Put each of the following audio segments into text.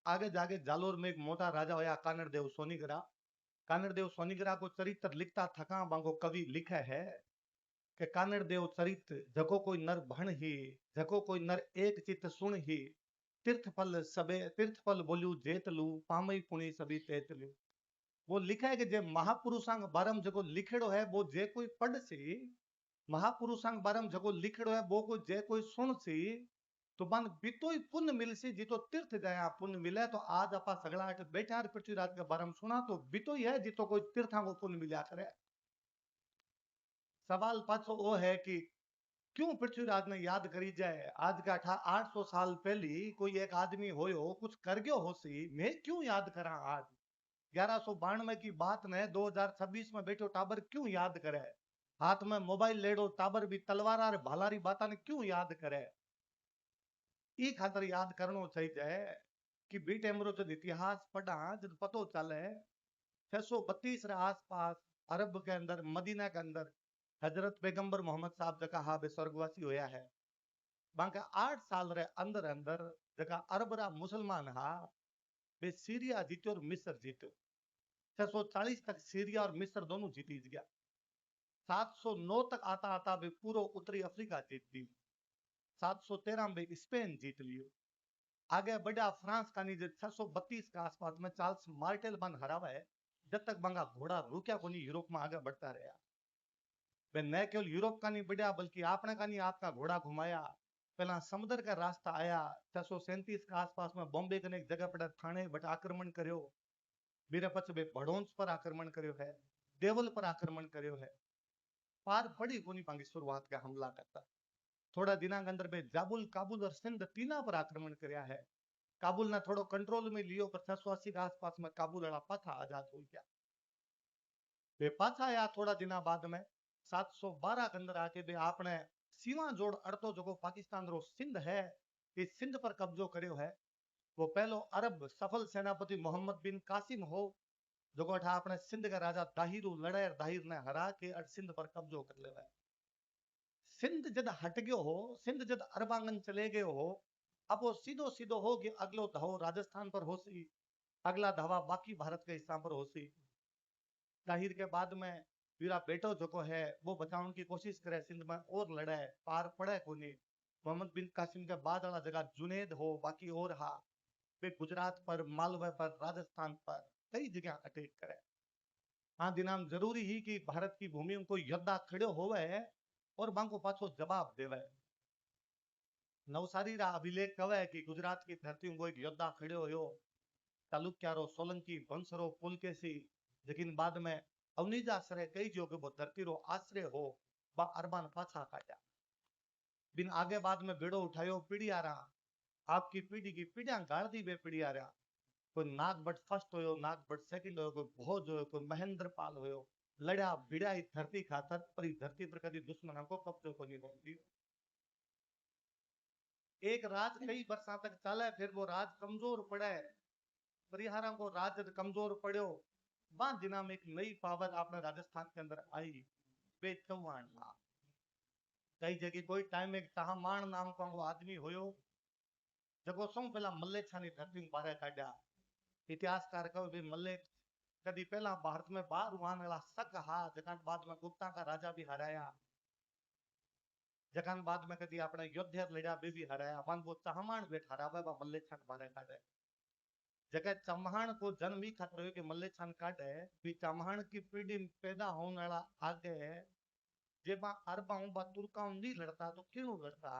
आगे जाके जालोर में एक मोटा राजा होया कानड़देव सोनीगरा। कानड़देव सोनीगरा को चरित्र लिखता थका बांगो कवि लिखे है कि कानड़देव चरित्र जको कोई नर भण ही, जको कोई नर एक चित सुन ही, तीर्थफल बोलू जेतलू पामई पुणी सभी तेतलू। वो लिखा है कि जे महापुरुषांग बारम जको लिखेड़ो है वो जे कोई पढ़ सी, महापुरुषांग बारम जको लिखेड़ो है वो को जे कोई सुन सी, तो मन बितो ही पुण्य मिल सी, जितो तीर्थ जाया पुण्य मिले। तो आज आपा सगला अट बैठा पृथ्वीराज के बारे में सुना तो बितो ही है जितो कोई तीर्था को पुण्य मिला करे। सवाल पाछो वो है कि क्यों पृथ्वीराज ने याद करी जाए। आज का 800 साल पहली कोई एक आदमी होयो कुछ कर गयो हो सी, मैं क्यों याद करा आज। 1192 की बात ने 2026 में बैठो टाबर क्यों याद करे। हाथ में मोबाइल लेडो टाबर भी तलवार और भालारी बाता ने क्यों याद करे। ई खातर याद करनो चाहिए कि बी टाइम रो जब इतिहास पढ़ा जब पतो चले 632 रे आसपास अरब के अंदर मदीना के अंदर हजरत पैगंबर मोहम्मद साहब जका हा बे स्वर्गवासी होया है। बांका 8 साल रे अंदर अंदर जका अरब रा मुसलमान हा बे सीरिया जीत्यो और मिस्र जीत्यो। 640 तक सीरिया और मिस्र दोनों जीती गया। 709 तक आता आता बे पूरो उत्तरी अफ्रीका जीत ली। 713 में स्पेन जीत लियो। आगे बढ़ा फ्रांस का नी 632 के आसपास में चार्ल्स मार्टेल बन हरावा है। जब तक बंगा घोड़ा रुका को नहीं यूरोप में आगे बढ़ता रहा। वे न केवल यूरोप का नहीं बढ़िया बल्कि आपने का नहीं आपका घोड़ा घुमाया। पहला समुद्र का रास्ता आया 637 के आसपास में बॉम्बे कने एक जगह पर थाने बट आक्रमण करो। मेरे पछ बे भड़ोंस पर आक्रमण करो है, देवल पर आक्रमण करो है। पार पड़ी कोनी पांगी शुरुआत का हमला करता। थोड़ा दिना के अंदर बे जाबुल काबुल और सिंध तीना पर आक्रमण करया है। काबुल ना थोड़ो कंट्रोल में लियो पर 680 के आसपास में काबुल वाला पाथा आजाद हो गया। वे पाछा आया थोड़ा दिना बाद में 712 के अंदर आके बे आपने सीमा जोड़ अड़तो जो पाकिस्तान रो सिंध है इस सिंध पर कब्जो कर्यो है। वो पहलो अरब सफल सेनापति मोहम्मद बिन कासिम हो जो अठा अपने सिंध का राजा दाहिरू लड़े दाहिर ने हरा के अट सिंध पर कब्जो कर ले। सिंध जद हट गयो हो, सिंध जद अरबांगन चले गयो हो, अब वो सीधो सीधो हो कि अगलो धाव राजस्थान पर हो सी, अगला धावा बाकी भारत के हिस्सा पर हो सी। जाहिर के बाद में वीरा बेटो जो है वो बचाने की कोशिश करे सिंध में और लड़े पार पड़े कोनी। मोहम्मद बिन कासिम के बाद वाला जगह जुनेद हो बाकी और हा वे गुजरात पर मालवा पर राजस्थान पर कई जगह अटैक करे। हाँ दिनाम जरूरी ही कि भारत की भूमि में कोई योद्धा खड़े होवे और बांको पाछो जवाब देवे। नवसारी रा अभिलेख कहे कि गुजरात की धरती में वो एक योद्धा खड़े हो चालुक्या रो सोलंकी वंश रो पुलकेशी। लेकिन बाद में अवनीजा सरे कई जो कि वो धरती रो आश्रय हो बा अरबान पाछा काटा। बिन आगे बाद में बेड़ो उठायो पीढ़ी आ रहा आपकी पीढ़ी की पीढ़ियां गाड़ दी बे पीढ़ी आ रहा। कोई नागभट्ट फर्स्ट होयो नागभट्ट सेकंड होयो कोई भोज होयो कोई महेंद्र पाल होयो। लड़ा भिड़ा इस धरती खातर पर इस धरती पर कभी दुश्मन को कब्जो को नहीं होती। एक राज कई बरसा तक चले फिर वो राज कमजोर पड़े। परिहारा को राज कमजोर पड़ो बाद दिना में एक नई पावर आपने राजस्थान के अंदर आई वे चौहान था। कई जगह कोई टाइम एक तहामाण नाम का वो आदमी होयो जगो सौ पहला मल्लेच्छा नी धरती में बारे काढ़ा। इतिहासकार कहो भी मल्लेच्छ कदी पहला भारत में बाहर हुआन वाला सक हा जकान बाद में गुप्ता का राजा भी हराया। जकान बाद में कदी अपने योद्धा लड़ा भी हराया वन वो तहामाण बेट हरावे बा मल्लेच्छा के बारे काढ़े। जगह चम्हाण को जन्म ही खतर हो कि मल्लेच्छा काढ़े भी चम्हाण की पीढ़ी पैदा होने वाला आगे जे बा अरबा बा तुर्का नहीं लड़ता तो क्यों लड़ता।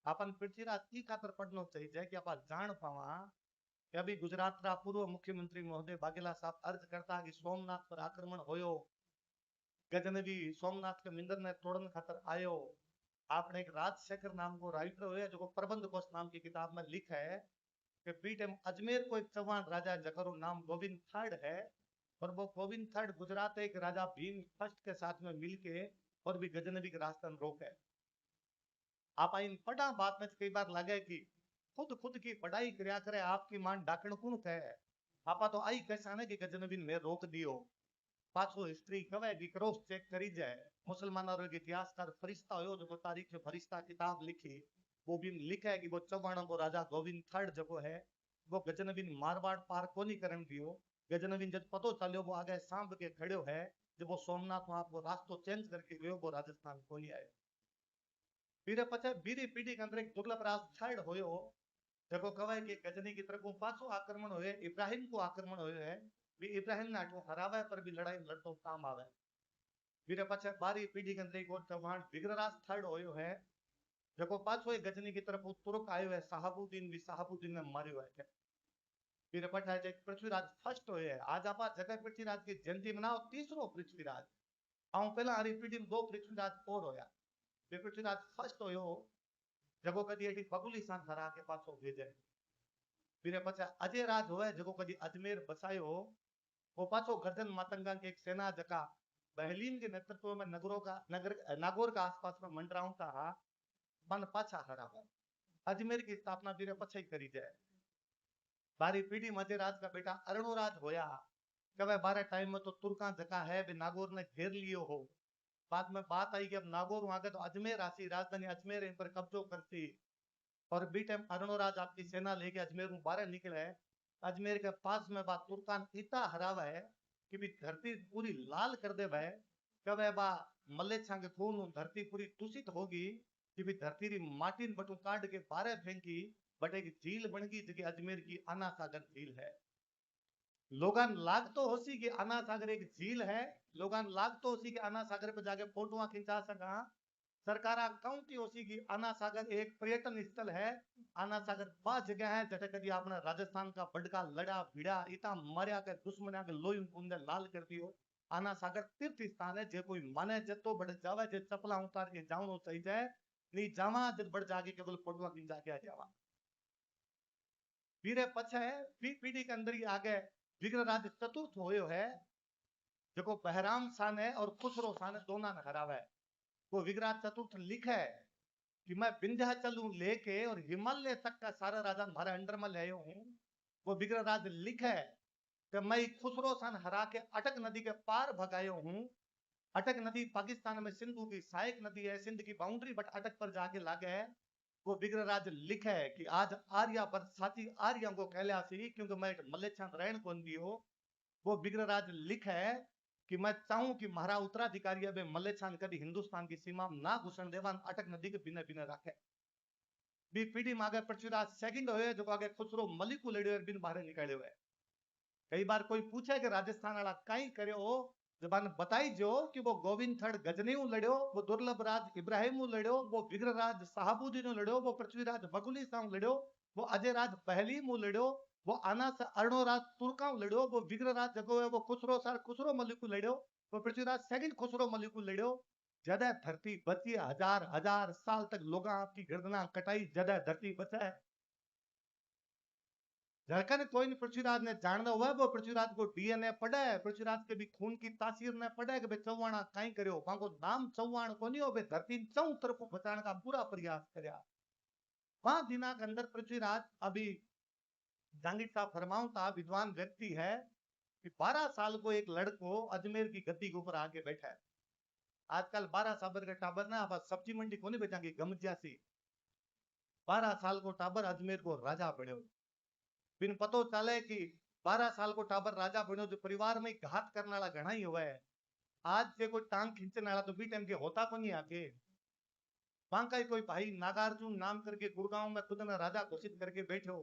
अपन पृथ्वीराज की खातर पढ़ना चाहिए कि आप जान पावा कि अभी गुजरात का पूर्व मुख्यमंत्री महोदय बाघेला साहब अर्ज करता कि सोमनाथ पर आक्रमण होयो गजनवी सोमनाथ के मंदिर ने तोड़न खातर आयो। आपने एक राजशेखर नाम को राइटर हुए जो प्रबंध कोश नाम की किताब में लिखा है कि बीट अजमेर को एक चौहान राजा जकर नाम गोविंद थर्ड है और वो गोविंद थर्ड गुजरात एक राजा भीम फर्स्ट के साथ में मिलके और भी गजनवी के रास्ते में रोके। आप इन पढ़ा बात में कई बार लगे कि खुद खुद की पढ़ाई करया करे आपकी मान डाकण कौन कहे। आपा तो आई कैसा ने कि गजनबी ने रोक दियो पाछो हिस्ट्री कहे कि क्रॉस चेक करी जाए। मुसलमानों के इतिहासकार फरिश्ता हो जो तारीख फरिश्ता किताब लिखी वो भी लिखा है कि वो चौहानों को राजा गोविंद थर्ड जो है वो गजनवीन मारवाड़ पार कोनी करण दियो। गजनवीन जब पतो चलियो वो आगे सांभ के खड़ो है, जब वो सोमनाथ वहां वो रास्तो चेंज करके गयो, वो राजस्थान कोनी आयो। फिर पछे बीरी पीढ़ी के अंदर एक दुर्लभ राज छाड़ होयो, जको कहे कि गजनी की तरफ पाछो आक्रमण होए, इब्राहिम को आक्रमण होयो है। भी इब्राहिम ने आटो हरावे पर भी लड़ाई लड़तो काम आवे। फिर पछे बारी पीढ़ी के अंदर एक और चौहान विग्रहराज छाड़ होयो है, जको पाछो एक गजनी की तरफ तुर्क आयो है, साहबुद्दीन भी साहबुद्दीन ने मारियो है। फिर पछे एक पृथ्वीराज फर्स्ट होए है। आज आप जगह पृथ्वीराज की जयंती मनाओ, तीसरो पृथ्वीराज। आऊं पहला हरी पीढ़ी में दो पृथ्वीराज और होया। पृथ्वीराज फर्स्ट होयो, जको कदी एटी बगुली सान हरा के पाछो भेजे। फिर पछे अजय राज होए, जको कदी अजमेर बसायो, वो पाछो गर्दन मातंगा की एक सेना जका बहलीन के नेतृत्व में नागौर का आसपास में मंडरावता हा, मन पाछा हरावा। अजमेर की स्थापना फिर पछे ही करी जाए। बारी पीढ़ी मध्य राज का बेटा अरणोराज होया। कभी बारह टाइम में तो तुर्का जका है भी नागौर ने घेर लियो हो। बाद में बात आई कि अब नागौर वहां के तो अजमेर आसी, राजधानी अजमेर इन पर कब्जो करती। और बी टाइम अरणोराज आपकी सेना लेके अजमेर में बाहर निकले है। अजमेर के पास में बात तुर्कान इतना हरावा है कि भी धरती पूरी लाल कर दे भाई। कब बा मलेच्छा के खून धरती पूरी दूषित होगी कि भी धरती री माटी बटू काट के बारे फेंकी, बट एक झील बन गई जगह अजमेर की आना सागर झील है। लोगान लाग तो होसी कि आना सागर एक झील है, लोगान लाग तो होसी कि आना सागर पे जाके फोटोआं खिंचा सका। सरकार काउंटी होसी कि आना सागर एक पर्यटन स्थल है। आना सागर वह जगह है जटे कभी आपने राजस्थान का बड़का लड़ा भिड़ा इतना मरिया के दुश्मन के लोई उनने लाल कर दियो। आना सागर तीर्थ स्थान है, जे कोई माने जतो बढ़ जावे, जे चपला उतार के जावनो सही जाए, नहीं जावा जब बढ़ जाके केवल फोटोआं खिंचा के आ जावा। फिर पछे पीढ़ी के अंदर ही आगे विग्रहराज चतुर्थ होयो है, जो बहराम सान है और खुसरो सान दोनों ने हरावे। वो विग्रहराज चतुर्थ लिखे कि मैं विंध्याचल लेके और हिमालय तक का सारा राजा हमारे अंडर में ले हूं। वो विग्रहराज लिखे कि मैं खुसरो सान हरा के अटक नदी के पार भगायो हूं। अटक नदी पाकिस्तान में सिंधु की सहायक नदी है, सिंध की बाउंड्री बट अटक पर जाके लागे है। वो विग्रहराज लिखे है कि आज आर्या पर साथी आर्या को कहला सी, क्योंकि मैं मलेच्छा रहन कौन दियो। वो विग्रहराज लिखे है कि मैं चाहूं कि महारा उत्तराधिकारी अब मलेच्छान कभी हिंदुस्तान की सीमा में ना घुसन देवान, अटक नदी के बिना बिना रखे। बी पीढ़ी में आगे पृथ्वीराज सेकंड हुए, जो आगे खुसरो मलिक को लड़ियो बिन बाहर निकाले हुए। कई बार कोई पूछे कि राजस्थान वाला कहीं करे हो, जबान बताई जो कि वो गोविंद थर्ड गजनी लड़ियो, वो दुर्लभ राज इब्राहिम लड़ियो, वो विग्रहराज साहबुद्दीन लड़ियो, वो पृथ्वीराज बगुली साहू लड़ियो, वो अजय राज पहली लड़ियो, वो आना से अरणोराज तुर्का लड़ियो, वो विग्रहराज जगो है वो खुसरो सर खुसरो मलिक लड़ियो, वो पृथ्वीराज सेकंड खुसरो मलिक लड़ियो। ज्यादा धरती बची, हजार हजार साल तक लोग आपकी गर्दना कटाई, ज्यादा धरती बचा है। झरकन कोई नहीं पृथ्वीराज ने जानना हुआ, वो पृथ्वीराज को डीएनए पड़ा है, पृथ्वीराज के भी खून की तासीर ने पड़ा है कि भाई चौहाना कहीं करो, को नाम चौहान को नहीं हो, भाई धरती चौ तरफ बचाने का पूरा प्रयास करया। वहां दिना के अंदर पृथ्वीराज अभी जहांगीर साहब फरमाऊं था, विद्वान व्यक्ति है कि 12 साल को एक लड़को अजमेर की गद्दी के ऊपर आके बैठा है। आजकल 12 साल के टाबर ना अब सब्जी मंडी को नहीं बेचांगे गमजियासी। 12 साल को टाबर अजमेर को राजा बन्यो। बिन पतो चले कि 12 साल को टाबर राजा बन्यो, जो परिवार में घात करने वाला घना ही हुआ है। आज से कोई टांग खींचने वाला तो बी टाइम के होता को नहीं आके। बांका कोई भाई नागार्जुन नाम करके गुड़गांव में खुद ने राजा घोषित करके बैठो।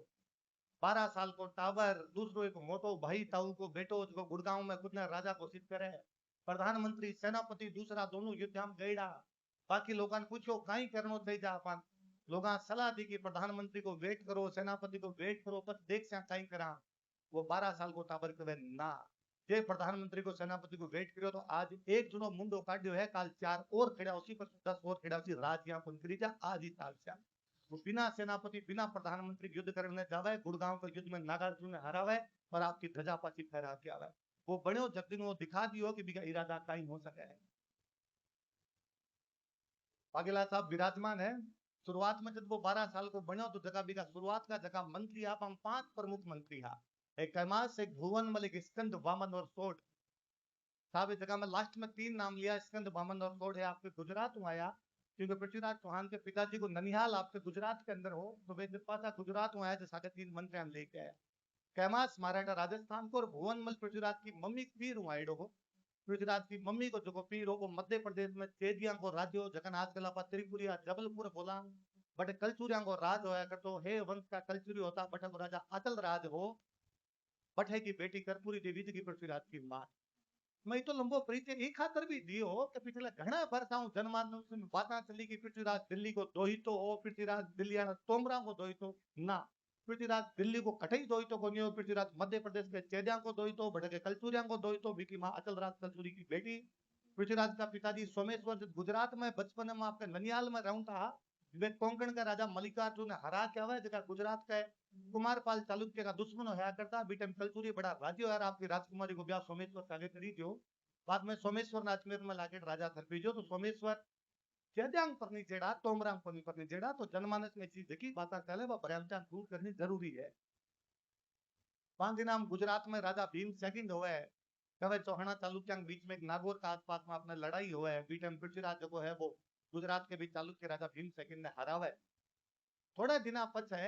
12 साल को टाबर, दूसरो एक मोटो भाई ताऊ को बेटो जो गुड़गांव में खुद ने राजा घोषित करे। प्रधानमंत्री सेनापति दूसरा दोनों युद्ध में गईड़ा। बाकी लोगों ने पूछो कहीं करनो थे जा अपन, लोग सलाह दी कि प्रधानमंत्री को वेट करो, सेनापति को वेट करो, बस देख से कहीं करा। वो 12 साल को टाबर कहे ना, जे प्रधानमंत्री को सेनापति को वेट करो तो आज एक जुनो मुंडो काटियो है, काल 4 और खड़ा उसी पर 10 और खड़ा उसी राज यहाँ पर करी जा आज ही साल से। वो बिना सेनापति बिना प्रधानमंत्री युद्ध करने जावे, गुड़गांव के युद्ध में नागार्जुन ने हरावे और आपकी ध्वजा पाची फहरा के आवे। वो बड़ो जब वो दिखा दियो कि बिका इरादा कहीं हो सके है। वाघेला साहब विराजमान है। शुरुआत में जब वो 12 साल को बनो तो जगह बिका शुरुआत का जगह मंत्री आप हम 5 प्रमुख मंत्री हा। एक कैमास, एक भुवन मलिक, स्कंद वामन और सोड साहब। इस जगह में लास्ट में 3 नाम लिया, स्कंद वामन और सोड है आपके गुजरात में आया। क्योंकि पृथ्वीराज चौहान के पिताजी को ननिहाल आपके गुजरात के अंदर हो, तो वे जब पासा गुजरात में आया तो 3.5 मंत्र हम लेके आया। कैमास मराठा राजस्थान को, और भुवनमल पृथ्वीराज की मम्मी पीर हूँ आइडो हो। पृथ्वीराज की मम्मी को जो पीर हो वो मध्य प्रदेश में चेदिया को राज्य जगन आजकल आप त्रिपुरिया जबलपुर बोला, बट कलचुरिया को राज होया करतो हे वंश का कलचुरी होता, बट वो राजा अचल राज हो। बट है की बेटी कर्पूरी देवी जी की पृथ्वीराज की मां। मैं तो लंबो परिचय एक खातर भी दियो कि पिछले घना वर्षों जनमानस में बात चली कि पृथ्वीराज दिल्ली को दोहितो हो, पृथ्वीराज दिल्ली तोमरा को दोहितो ना। पृथ्वीराज दिल्ली को कठई दोहितो को नहीं हो, पृथ्वीराज मध्य प्रदेश के चेदिया को दोहितो, भड़के कलचुरिया को दोहितो, बीकी मां अचल राज कलचुरी की बेटी। पृथ्वीराज का पिताजी सोमेश्वर जब गुजरात में बचपन में आपके ननियाल में रहूं था, वे कोंकण का राजा मल्लिकार्जुन ने हरा क्या हुआ जगह गुजरात का कुमारपाल चालुक्य का दुश्मन होया करता, बीटम कलचुरी बड़ा राज्य है आपकी राजकुमारी को ब्याह सोमेश्वर से आगे करी दियो। बाद में सोमेश्वर ने अजमेर में लाके राजा थरपीजो, तो सोमेश्वर चेद्यांग परनी जेड़ा तोमरांग परनी जेड़ा, तो जनमानस में चीज देखी बात चले वो भ्रमचान दूर करनी जरूरी है। नाम गुजरात में राजा भीम सेकंड हुआ है, कवे चौहाना चालुक्य के बीच में एक नागौर का आसपास में अपने लड़ाई हुआ है, बीटम पृथ्वीराज जो है वो गुजरात के बीच चालुक्य राजा भीम सेकंड ने हरावा है। थोड़ा दिना पछे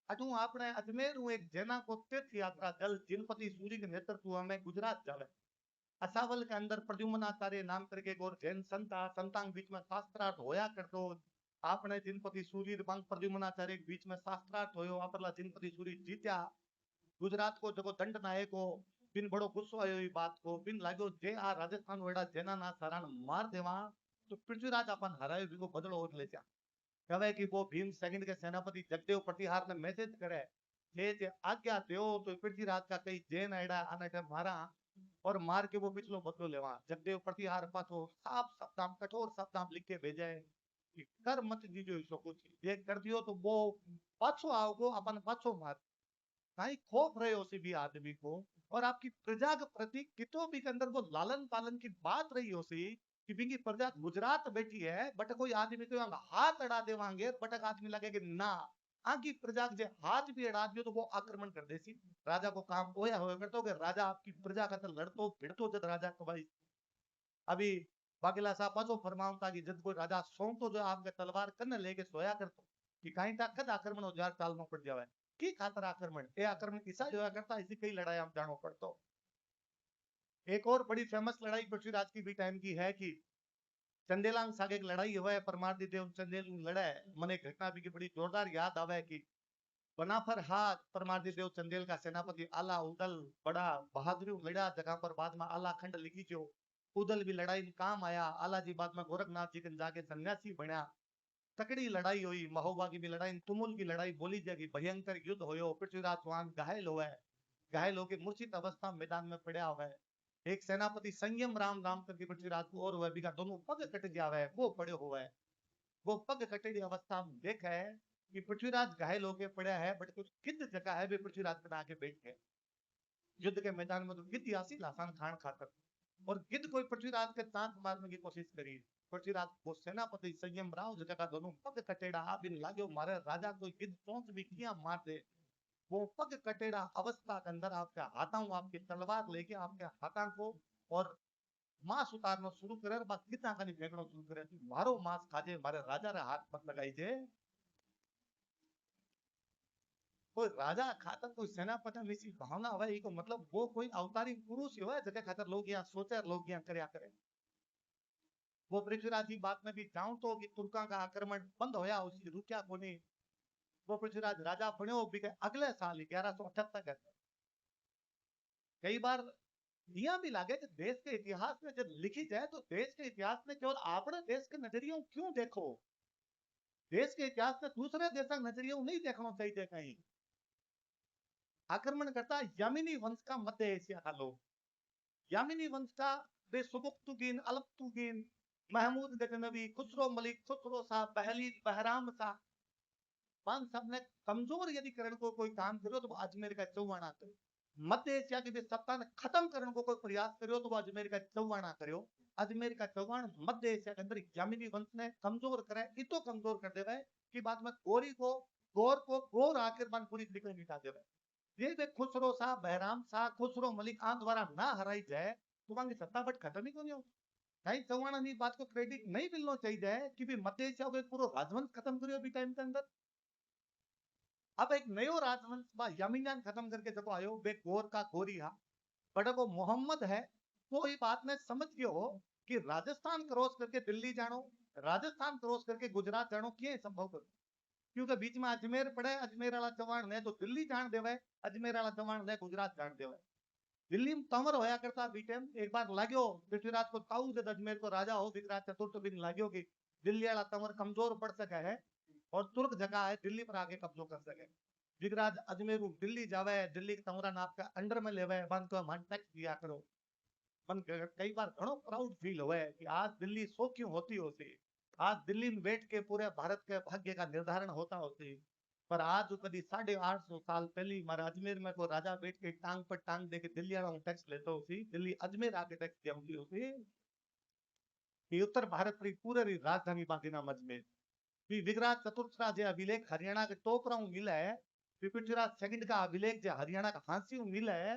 अटू आपने अजमेर हूँ एक जेना को तीर्थ यात्रा दल जिनपति सूरी के नेतृत्व में गुजरात जावे। असावल के अंदर प्रद्युम्नाचार्य नाम करके एक और जैन संत आ, संतांग बीच में शास्त्रार्थ होया करतो। आपने जिनपति सूरी बांग प्रद्युम्नाचार्य के बीच में शास्त्रार्थ होयो, आपला जिनपति सूरी जीत्या। गुजरात को जको दंड नायक हो, बिन बड़ो गुस्सो आयो ई बात को, बिन लागो जे आ राजस्थान वेड़ा जेना ना सारण मार देवा, तो पृथ्वीराज अपन हरायो बिको बदलो और ले जा। कहे कि वो भीम सेकंड के सेनापति जगदेव प्रतिहार ने मैसेज करे जे आज्ञा दो तो पृथ्वीराज का कई जैन आइडा आने के मारा और मार के वो पिछलो बदलो लेवा। जगदेव प्रतिहार पाछो साफ शब्दाम कठोर शब्दाम लिख के भेजे कि कर मत दीजो इसो कुछ, ये कर दियो तो वो पाछो आओगो अपन पाछो मार। काई खौफ रहे उसी भी आदमी को, और आपकी प्रजा के प्रति कितो भी के अंदर वो लालन पालन की बात रही उसी कि बिंगी प्रजा गुजरात बैठी है, बट कोई आदमी तो हाथ अड़ा देवांगे, बटक आदमी लगे कि ना आगे प्रजा के हाथ भी अड़ा दियो तो वो आक्रमण कर देसी। राजा को काम होया होया करतो कि राजा आपकी प्रजा का लड़तो भिड़तो जब राजा को भाई अभी बागेला साहब पाछो फरमावता कि जब कोई राजा सोंतो जो आपके तलवार कन्न लेके सोया करतो कि काई ता कद आक्रमण हो जार टाल में पड़ जावे की खातर आक्रमण ए आक्रमण किसा जो करता इसी कई लड़ाई हम जानो पड़तो। एक और बड़ी फेमस लड़ाई पृथ्वीराज की भी टाइम की है कि चंदेलांग सागे एक लड़ाई हुआ है, परमारदी देव चंदेल लड़ा है। मने घटना भी की बड़ी जोरदार याद आवे कि बनाफर हाथ परमारदी देव चंदेल का सेनापति आला उदल बड़ा बहादुरी लड़ा जगह पर, बाद में आला खंड लिखी जो उदल भी लड़ाई में काम आया। आला जी बाद में गोरखनाथ जी के जाके सन्यासी बना। तकड़ी लड़ाई हुई, महोबा की भी लड़ाई, तुमुल की लड़ाई बोली जाएगी, भयंकर युद्ध होयो। पृथ्वीराज चौहान घायल हुआ है, घायल होकर मूर्छित अवस्था मैदान में पड़ा हुआ है। एक सेनापति संयम राम नाम करके पृथ्वीराज को और हुआ बिका दोनों पग कट गया है, वो पड़े हुआ है। वो पग कटेली अवस्था में देखा है कि पृथ्वीराज घायल होके पड़ा है, बट कुछ गिद्ध जगह है वे पृथ्वीराज पर आके बैठ गए। युद्ध के मैदान में तो गिद्ध आसी लासान खान खाकर, और गिद्ध कोई पृथ्वीराज के दांत मारने की कोशिश करी। पृथ्वीराज को सेनापति संयम राव जगह दोनों पग कटेड़ा आ बिन लाग्यो मारे राजा कोई गिद्ध चोंच भी किया मार दे। वो पग कटेड़ा अवस्था के अंदर आपके हाथों आपकी तलवार लेके आपके हाथों को और मांस उतारना शुरू करे, बस गिद्धा कनी फेंकना शुरू करे, मारो मांस खाजे मारे राजा रे हाथ मत लगाई जे। कोई राजा खातर कोई सेनापति में ऐसी भावना हुआ को मतलब वो कोई अवतारी पुरुष ही हुआ जगह खातर लोग यहाँ सोचे, लोग यहाँ करया करे। वो पृथ्वीराज की बात में भी जाऊं तो कि तुर्का का आक्रमण बंद होया उसकी रुकिया कोनी। वो पृथ्वीराज राजा बनो भी अगले साल 1178 कई बार यह भी लगे कि देश के इतिहास में जब लिखी जाए तो देश के इतिहास में केवल अपने देश के नजरियों क्यों देखो, देश के इतिहास में दूसरे देश का नजरियों नहीं देखना चाहिए। कहीं आक्रमण करता यमिनी वंश का मध्य एशिया का लोग, यामिनी वंश का वे सुबुक्तुगीन अलबतुगीन महमूद गजनबी खुसरो मलिक खुसरो शाह पहली बहराम शाह पांच सब ने कमजोर यदि करण को कोई काम करो तो अजमेर का चौवाना करो। मध्य एशिया की भी सत्ता ने खत्म करने को कोई प्रयास करो तो अजमेर का चौवाना करो। अजमेर का चौवान मध्य एशिया के अंदर यामिनी वंश ने कमजोर करे, इतो कमजोर कर देवे कि बाद में गोरी को गोर आकर मन पूरी तरीके मिटा देवे। ये वे खुसरो शाह बहराम शाह खुसरो मलिक आन द्वारा ना हराई जाए तो वहां की सत्ता बट खत्म ही क्यों नहीं होती। कहीं चौहान की बात को क्रेडिट नहीं मिलना चाहिए कि भी मध्य एशिया को एक पूरा राजवंश खत्म करियो अभी टाइम के अंदर। अब एक नयो राजवंश बा यामिंजान खत्म करके जब आयो बे गोर का गोरी हा बड़ा को मोहम्मद है वो ये बात में समझ गयो हो कि राजस्थान क्रॉस करके दिल्ली जानो, राजस्थान क्रॉस करके गुजरात जानो किए संभव करो, क्योंकि बीच में अजमेर पड़े, अजमेर वाला चौहान ने तो दिल्ली जान देवे, अजमेर वाला चौहान ने गुजरात जान देवे। दिल्ली में तंवर होया करता बीटेम एक बार लाग्यो पृथ्वीराज को ताऊ जब अजमेर को राजा हो विक्रांत चतुर्थ दिन लाग्यो कि दिल्ली वाला तंवर कमजोर पड़ सके है और तुर्क जगह है दिल्ली पर आके कब्जो कर सके। विक्रांत अजमेर दिल्ली जावे, दिल्ली के तंवरा नाप का अंडर में लेवे, बन को मन टैक्स दिया करो। मन कई बार घणो प्राउड फील होवे कि आज दिल्ली सो क्यों होती, आज दिल्ली में बैठ के पूरे भारत के भाग्य का निर्धारण होती। पर आज कभी 850 साल पहले मारा अजमेर में को राजा बैठ के टांग पर टांग दे के दिल्ली वाला टैक्स लेता होती, दिल्ली अजमेर आके टैक्स दिया होती कि उत्तर भारत की पूरे राजधानी बाकी नाम अजमेर। विग्राज चतुर्थ का जो अभिलेख हरियाणा के टोपरा मिला है, पृथ्वीराज सेकंड का अभिलेख जो हरियाणा का हांसी मिला है,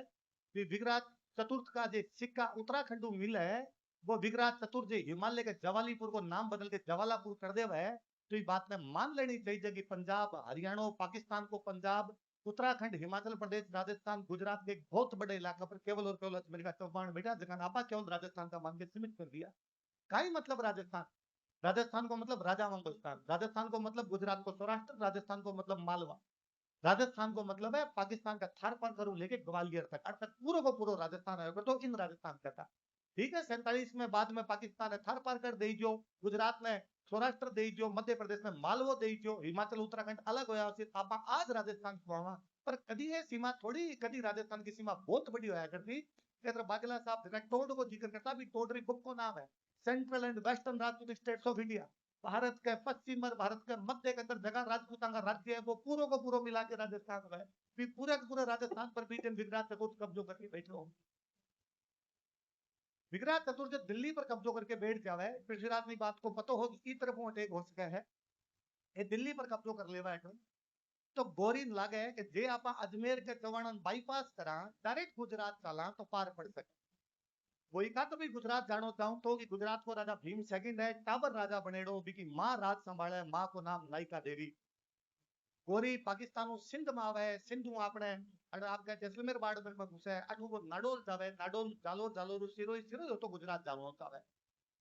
विग्राज चतुर्थ का जो सिक्का उत्तराखंड मिला है, वो विग्राज चतुर्थ जो हिमालय के जवालीपुर को नाम बदल के जवालापुर कर देवा है। तो ये बात ने मान लेनी चाहिए कि पंजाब हरियाणा पाकिस्तान को पंजाब उत्तराखंड हिमाचल प्रदेश राजस्थान गुजरात के एक बहुत बड़े इलाका पर केवल और केवल अजमेर का चौपाण बैठा जगह आपा केवल राजस्थान का मान के सीमित कर दिया। का ही मतलब राजस्थान, राजस्थान को मतलब राजा मंगलस्थान, राजस्थान को मतलब गुजरात को सौराष्ट्र, राजस्थान को मतलब मालवा, राजस्थान को मतलब है पाकिस्तान का थार पार करूं लेके ग्वालियर तक, अर्थात पूरा को पूरा राजस्थान आएगा तो इन राजस्थान का था। ठीक है 47 में बाद में पाकिस्तान ने थार पार कर दे जो, गुजरात ने सौराष्ट्र दे जो, मध्य प्रदेश में मालवो दे जो, हिमाचल उत्तराखंड अलग होया आप आज राजस्थान को आवा। पर कभी ये सीमा थोड़ी कभी राजस्थान की सीमा बहुत बड़ी होया करती। बागेला साहब टोड को जिक्र करता भी टोडरी बुक को नाम है central and western Rajput states of India. Bharat के पश्चिम और भारत के मध्य के अंदर जगह राजपूतां का राज्य है वो पूरा को पूरा मिला के राजस्थान है। भी पूरे के पूरे राजस्थान पर भी विराट चतुर्थ कब्जो करके बैठे हो। विराट चतुर्थ जब दिल्ली पर कब्जो करके बैठ जावे पृथ्वीराज ने बात को पता हो कि इस तरफ अटैक हो सके है, ये दिल्ली पर कब्जो कर लेवा है तो गोरी लागे कि जे आप अजमेर के चौहान बाईपास करा डायरेक्ट गुजरात चला तो पार पड़ सके। वही का तो भी गुजरात जानो चाहूं तो कि गुजरात को राजा भीम सेकंड है टाबर राजा बनेड़ो बिकी मां राज संभाले, मां को नाम नायिका देवी। गोरी पाकिस्तान सिंध में आवे, सिंध में आपने अगर आपका जैसलमेर बाड़ में घुसे अठू वो नाडोल जावे, नाडोल जालोर जालोर सिरोही सिरोही तो गुजरात जानो चाहे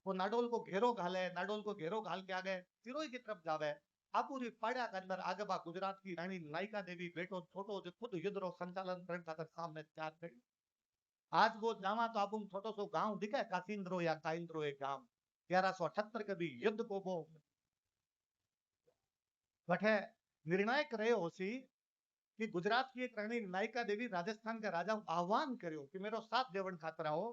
वो नाडोल को घेरो घाले, नाडोल को घेरो घाल के आगे सिरोही की तरफ जावे। आपूरी पाड़ा के अंदर आगे बा गुजरात की रानी नायिका देवी बेटो छोटो जो खुद युद्ध रो संचालन करने खातर सामने तैयार करी। आज वो जावा तो आपको छोटो सो गांव दिखे कासिंद्रो या काइंद्रो एक गांव 1178 के भी युद्ध को वो वठे निर्णायक रहे होसी कि गुजरात की एक रानी नायिका देवी राजस्थान का राजा आह्वान करो कि मेरो साथ देवन खातर आओ।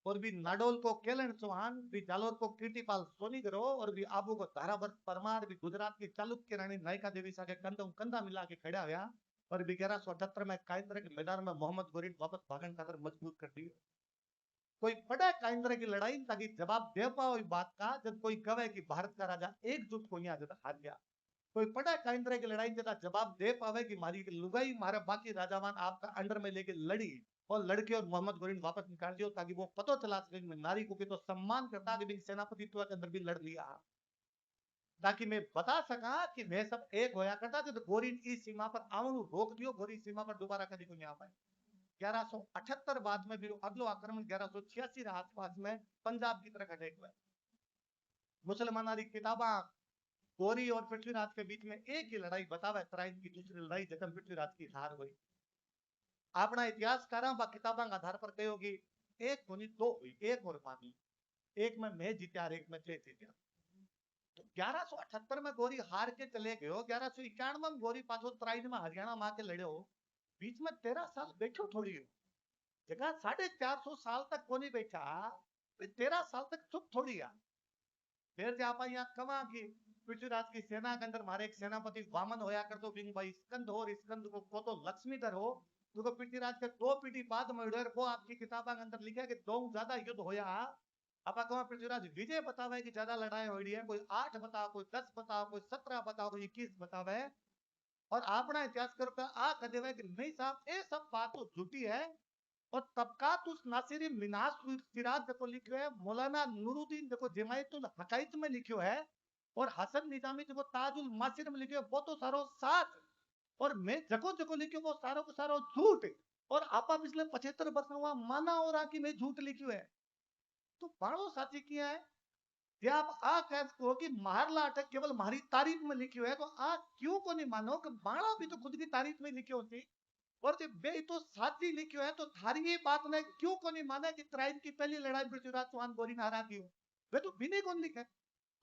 और भी नाडोल को केलन चौहान, भी जालोर को कीर्तिपाल सोनी करो और भी आबू को धारावर्त परमार भी गुजरात की चालुक्य रानी नायिका देवी साथे कंधा मिला के खड़ा हुआ और भी 1178 में कायंद्र के मैदान में मोहम्मद गोरी वापस भागन खातर मजबूत कर दिया। कोई पड़ा कायंद्र की लड़ाई ताकि जवाब दे पाओ इस बात का जब कोई कहे कि भारत का राजा एकजुट को यहाँ जब हार गया। कोई पड़ा कायंद्र की लड़ाई जब जवाब दे पावे कि मारी लुगाई मारे बाकी राजावान आपका अंडर में लेके लड़ी और लड़के और मोहम्मद गोरी वापस निकाल दियो ताकि वो पता चला सके नारी को भी तो सम्मान करता कि सेनापतित्व के अंदर भी लड़ लिया ताकि मैं बता सका कि मैं सब एक होया करता तो गोरी इस सीमा पर आवनु रोक दियो, गोरी सीमा पर दोबारा कभी को नहीं आ पाए। 1178 बाद में भी अगलो आक्रमण 1186 के आसपास में पंजाब की तरफ अटैक हुआ। मुसलमाना की किताबा गोरी और पृथ्वीराज के बीच में एक ही लड़ाई बतावे तराइन की दूसरी लड़ाई जखम पृथ्वीराज की हार हुई। अपना इतिहासकारों बा किताबों के आधार पर कहोगी एक होनी दो हुई, एक और मानी, एक में मैं जीत्या और एक में ते जीत्या। तो 1178 में गोरी हार के चले गयो, 1191 में गोरी पाछो तराइन में हरियाणा मां के लड़ो, बीच में 13 साल बैठो थोड़ी जगह 450 साल तक कोनी बैठा, 13 साल तक चुप थोड़ी आ। फिर आप यहाँ कमा की पृथ्वीराज की सेना के अंदर मारे एक सेनापति वामन होया कर तो बिंग भाई स्कंद हो, स्कंद को तो लक्ष्मीधर हो, तो पृथ्वीराज के 2 पीढ़ी बाद में वो आपकी किताबों के अंदर लिखा है कि 2 ज्यादा युद्ध होया। आप कहो पृथ्वीराज विजय बतावे कि ज्यादा लड़ाई हो रही है, कोई 8 बताओ, कोई 10 बताओ, कोई 17 बताओ, कोई 21 बतावे। और अपना इतिहास करता आ कह देवे कि नहीं साहब ये सब बात तो झूठी है। और तबकात उस नासिरी मिनास सिराज देखो लिखो है, मौलाना नूरुद्दीन देखो जमायतुल हकाइक में लिखो है, और हसन निजामी देखो ताजुल मासिर में लिखो है, वो तो सारो साथ, और मैं जको जको लिखो वो सारो को सारो झूठ, और आपा पिछले 75 वर्ष हुआ माना और आकी में झूठ लिखो है। तो बाणो साची किया है जे आप आ कहो कि मारला अटक केवल मारी तारीफ में लिखो है, तो आ क्यों को नहीं मानो कि बाणा भी तो खुद की तारीफ में लिखो थी, और जब बे तो साची लिखो है, तो थारी ये बात ने क्यों को नहीं माना कि त्राइन की पहली लड़ाई पृथ्वीराज चौहान गोरी ने हरा दी हो, वे तो बिने कौन लिखा है।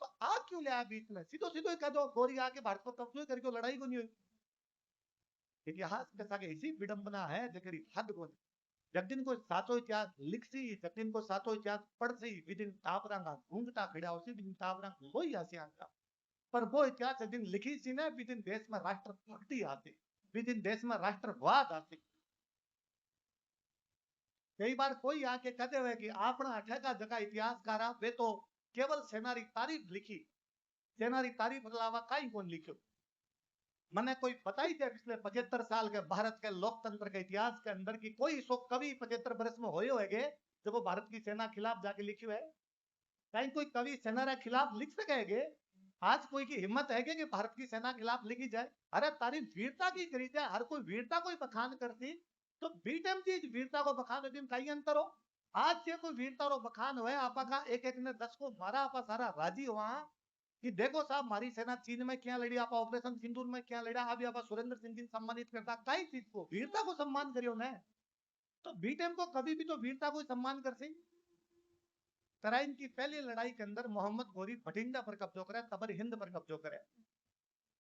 तो आ क्यों ले आया बीच में, सीधो सीधो ही कह दो गोरी आके भारत को कब्जे करके लड़ाई को नहीं हुई। इतिहास के सागे इसी विडंबना है जकरी हद को जगदिन को साचो इतिहास लिखसी, जगदिन को साचो इतिहास पढ़सी, विदिन तापरांगा घूंघता खड़ा होसी, विदिन तापरांगा कोई आसी आंगा, पर वो इतिहास जगदिन लिखी सी ना, विदिन देश में राष्ट्र भक्ति आती, विदिन देश में राष्ट्रवाद आती। कई बार कोई आके कहते हुए कि आपना अठेगा जगह इतिहासकारा वे तो केवल सेनारी तारीफ लिखी, सेनारी तारीफ अलावा कहीं कौन लिखो। मैंने कोई पता ही थे पिछले 75 साल के भारत के लोकतंत्र के इतिहास के अंदर की कोई सो कवि 75 वर्ष में होए होएगे जब वो भारत की सेना खिलाफ जाके लिखी है, कहीं कोई कवि सेना के खिलाफ लिख सकेगे। आज कोई की हिम्मत है कि भारत की सेना खिलाफ लिखी जाए, अरे तारी वीरता की करी जाए, हर कोई वीरता को बखान करती, तो बीटम चीज वीरता को बखान दिन कई अंतर हो। आज से कोई वीरता रो बखान हुए आपा का एक एक ने 10 को मारा, आपा सारा राजी हुआ कि देखो साहब हमारी सेना चीन में क्या लड़ी, आप ऑपरेशन सिंदूर में क्या लड़ा, अभी आप सुरेंद्र सिंह जी सम्मानित करता, कई चीज को वीरता को सम्मान करियो ना। तो बीटेम को कभी भी तो वीरता को सम्मान कर सी। तराइन की पहली लड़ाई के अंदर मोहम्मद गोरी भटिंडा पर कब्जो करे, तबर हिंद पर कब्जो करे,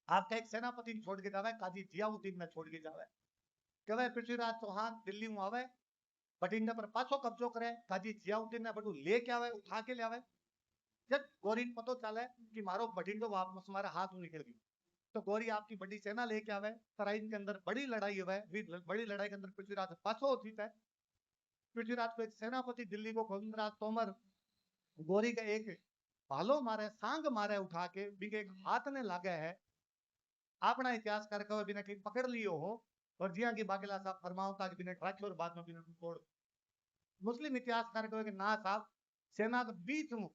आपका एक सेनापति छोड़ के जावे, काजी जियाउद्दीन ने छोड़ के जावे, कहे पृथ्वीराज चौहान दिल्ली में आवे, भटिंडा पर पाछो कब्जो करे, काजी जियाउद्दीन ने बटू लेके आवे, उठा के ले आवे। जब गोरी पतो चले कि मारो भटिंडो वापस हमारे हाथ में निकल गई, तो गोरी आपकी बड़ी सेना लेके आवे, तराइन के अंदर बड़ी लड़ाई हुआ है, बड़ी लड़ाई के अंदर पृथ्वीराज पाछो होती है। पृथ्वीराज को एक सेनापति दिल्ली को गोविंदराज तोमर गोरी का एक भालो मारे, सांग मारे उठा के, बिके एक हाथ ने लागे है, अपना इतिहासकार कहो बिना ठीक पकड़ लियो हो, और जिया की बागेला साहब फरमाओ था कि बिना राखियो और बाद में बिना तोड़। मुस्लिम इतिहासकार कहो कि ना साहब, सेना के बीच में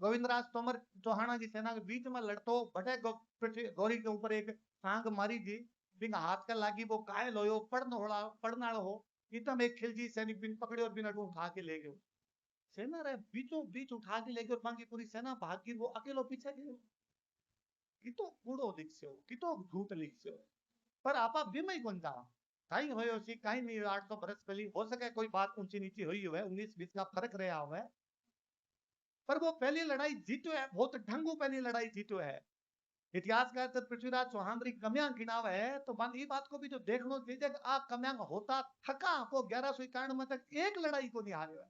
गोविंदराज तोमर चौहाना की सेना के बीच में लड़तो बटे गौरी के ऊपर एक सांग मारी थी, बिन हाथ का लागी वो कायल हो पड़ना हो, इतम एक खिलजी सैनिक बिन पकड़े और बिन अटू उठा के ले गयो। सेना रे बीचों बीच उठा के ले गयो, और बाकी पूरी सेना भाग गई, वो अकेलो पीछे गयो। कितो कूड़ो दिखसे हो, कितो झूठ लिखसे हो, पर आपा बिमई कौन जावा, कहीं होयो सी कहीं नहीं, 800 बरस पहले हो सके कोई बात ऊंची नीची हुई है, 19-20 का फर्क रहा हुआ है, पर वो पहली लड़ाई जीतो है, बहुत ढंगू पहली लड़ाई जीतो है। इतिहासकार जब पृथ्वीराज चौहान री कमियां गिनाव है, तो मान ये बात को भी तो देखना चाहिए कि आ कमियां होता थका वो 1151 में तक एक लड़ाई को नहीं हारे है,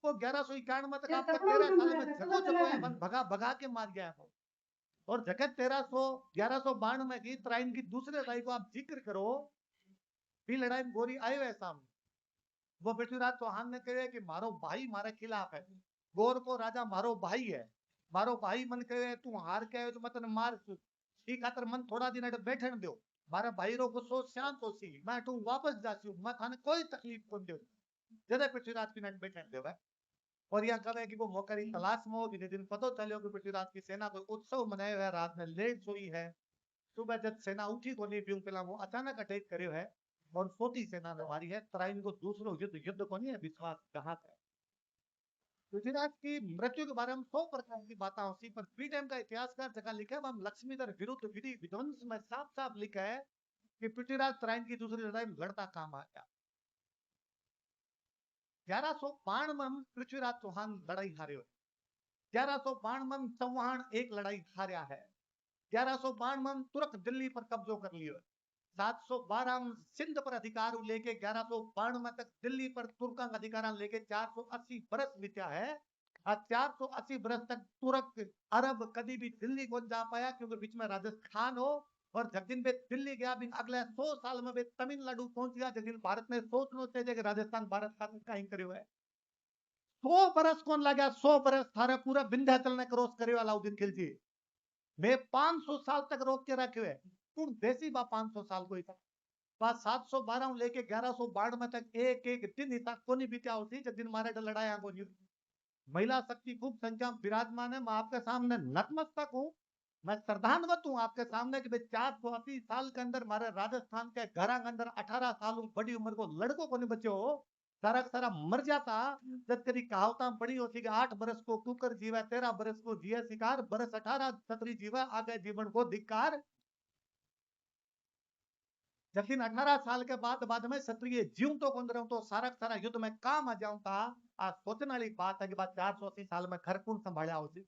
वो 1151 में तक आपका 13 साल में जगो जगो है भगा भगा के मार गया है। और जगत 1192 में की तराइन की दूसरी लड़ाई को आप जिक्र करो, भी लड़ाई में गोरी आए हुए सामने, वो पृथ्वीराज चौहान ने कहे कि मारो भाई मारे खिलाफ है, गोर को राजा मारो भाई है, मारो भाई मन कहे तू हार के आयो तो मैं तने मार ई खातर मन थोड़ा दिन अटे बैठन दो, मारे भाई रो गुस्सो शांत हो सी, मैं तू वापस जासी, मैं थाने कोई तकलीफ कोन दे, जदे पृथ्वीराज की नट बैठन देवे। और यह कहे कि वो मौके की तलाश में हो, दिन दिन पतो चलो कि पृथ्वीराज की सेना कोई उत्सव मनायो है, रात में लेट सोई है, सुबह जब सेना उठी कोनी प्यूं पहला वो अचानक अटैक करियो है, और सोती सेना ने मारी है, तराइन को दूसरो युद्ध कोनी है, विश्वास कहा है। पृथ्वीराज की मृत्यु के बारे में 100 प्रकार की बातें होती, पर फ्री टाइम का इतिहासकार जगह लिखा है, हम लक्ष्मीधर विरुद्ध विधि विध्वंस में साफ साफ लिखा है कि पृथ्वीराज तराइन की दूसरी लड़ाई में लड़ता काम आया। 1192 में पृथ्वीराज चौहान लड़ाई हारे हुए, 1192 में चौहान एक लड़ाई हारा है, 1192 में तुरक दिल्ली पर कब्जो कर लियो, 712 में सिंध पर अधिकार लेके 1192 तक दिल्ली पर तुर्का का अधिकार लेके 480 बरस बीत्या है। 480 बरस तक तुर्क अरब कभी भी दिल्ली को जा पाया, क्योंकि बीच में राजस्थान हो, और जगदिन पे दिल्ली गया भी अगले 100 साल में तमिलनाडु पहुंच गया, जगदिन भारत में सोचना चाहिए कि राजस्थान भारत का कहीं करियो है। 100 बरस कौन लगा, 100 बरस थारे पूरा विंध्याचल ने क्रॉस करियो अलाउद्दीन खिलजी, मैं 500 साल तक रोक के रखे हुए, तुम देसी बा 500 साल कोई था, बात 712 लेके 1192 तक एक एक दिन हिता कोनी बीत्या होती जब दिन मारे लड़ाया को युद्ध। महिला शक्ति खूब संख्या में विराजमान है। मैं आपके सामने नतमस्तक हूँ, मैं श्रद्धान्वित हूँ आपके सामने कि भाई 480 साल के अंदर हमारे राजस्थान के घरा के अंदर 18 साल बड़ी उम्र को लड़कों को नहीं बचे हो, सारा सारा मर जाता। जब तेरी कहावता पड़ी होती कि 8 बरस को कुकर जीवा 13 बरस को जिया शिकार, बरस 18 छतरी जीवा आगे जीवन को धिक्कार। लेकिन 18 साल के बाद में क्षत्रिय जीव तो कौन रहूं तो सारा सारा युद्ध में काम आ जाऊं था। आ सोचने वाली बात है कि बाद 480 साल में घर कौन संभाला होती।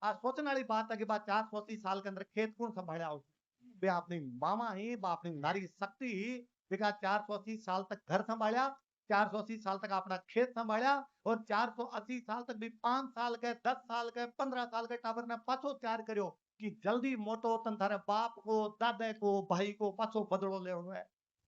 आ सोचने वाली बात है कि बाद 480 साल के अंदर खेत कौन संभाला होती। वे अपनी मामा ही बा अपनी नारी शक्ति ही देखा 480 साल तक घर संभाला, 480 साल तक अपना खेत संभाला, और 480 साल तक भी 5 साल के 10 साल के 15 साल के टाबर ने पाछो तैयार करो कि जल्दी मोटो तन थारे बाप को दादे को भाई को पाछो बदलो ले है।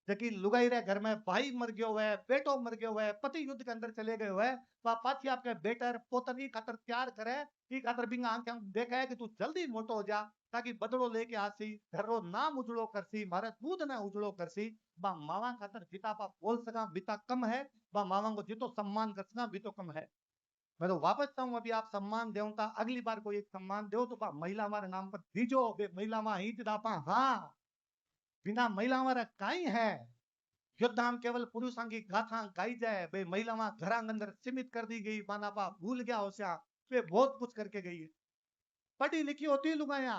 जबकि लुगाई रे घर में भाई मर गयो है, बेटो मर गयो है, पति युद्ध के अंदर चले गए है, वह पाछी आपके बेटर पोतनी खातर तैयार करे की खातर बिंगा आंखें देखा है कि तू जल्दी मोटो हो जा ताकि बदलो लेके आसी, घर रो नाम उजड़ो करसी, मारे दूध ना उजड़ो करसी। बा मावा खातर जिता पा बोल सका बिता कम है, बा मावा को जितो सम्मान कर सका भी तो कम है। मैं तो वापस चाहूं अभी आप सम्मान देवता अगली बार कोई एक सम्मान दो तो महिला हमारे नाम पर दीजो बे महिला मा ही दापा। हाँ, बिना महिला हमारा काई है। योद्धा हम केवल पुरुषों की गाथा गाई जाए बे महिला मा घर अंदर सीमित कर दी गई, माना पा भूल गया हो सया वे बहुत कुछ करके गई है। पढ़ी लिखी होती लुगाया।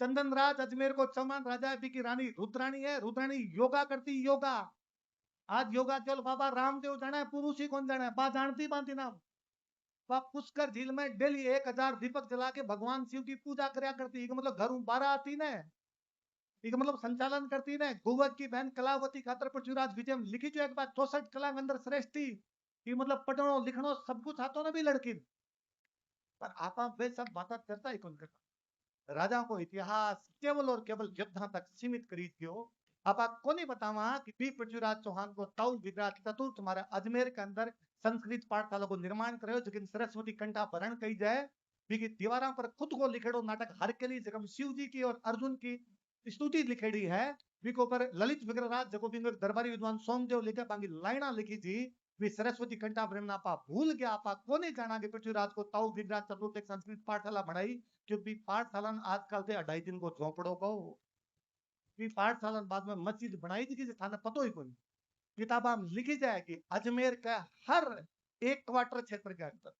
चंदन राज अजमेर को चौहान राजा की रानी रुद्राणी है, रुद्राणी योगा करती योगा। आज योगा चल बाबा रामदेव जाना है, पुरुष ही कौन जाना है, बा जानती बांती नाम। पुष्कर झील में डेली 1000 दीपक जला के भगवान शिव की पूजा करया करती, मतलब घर बारह आती ने, मतलब संचालन करती ने। गोवध की बहन कलावती खातर पृथ्वीराज विजय में लिखी जो एक बात 64 कला के अंदर श्रेष्ठ थी कि मतलब पढ़नो लिखनो सब कुछ आतो ना भी लड़की, पर आपा वे सब बात करता ही कौन करता। राजा को इतिहास केवल और केवल योद्धा तक सीमित करी थियो। आप को नहीं बतावा कि बी पृथ्वीराज चौहान को तौ विग्राट चतुर्थ तुम्हारा अजमेर के अंदर संस्कृत पाठशाला को निर्माण करो, लेकिन सरस्वती कंठा भरण कही जाए भी दीवारों पर खुद को लिखेड़ो नाटक हरकेली जगम शिव जी की और अर्जुन की स्तुति लिखेड़ी है। बिको पर ललित विग्रहराज जको बिंग दरबारी विद्वान सोमदेव लिखे बाकी लाइना लिखी थी वे सरस्वती कंठा भरण आपा भूल गया। आपा को नहीं जाना कि पृथ्वीराज को तौ विग्रह चतुर्थ एक संस्कृत पाठशाला बढ़ाई, क्योंकि पाठशाला आजकल से 2.5 दिन को झोपड़ो को पाठशाला बाद में मस्जिद बनाई थी कि थाने पतो ही कोई। किताबा में लिखी जाए कि अजमेर का हर एक क्वार्टर क्षेत्र के अंदर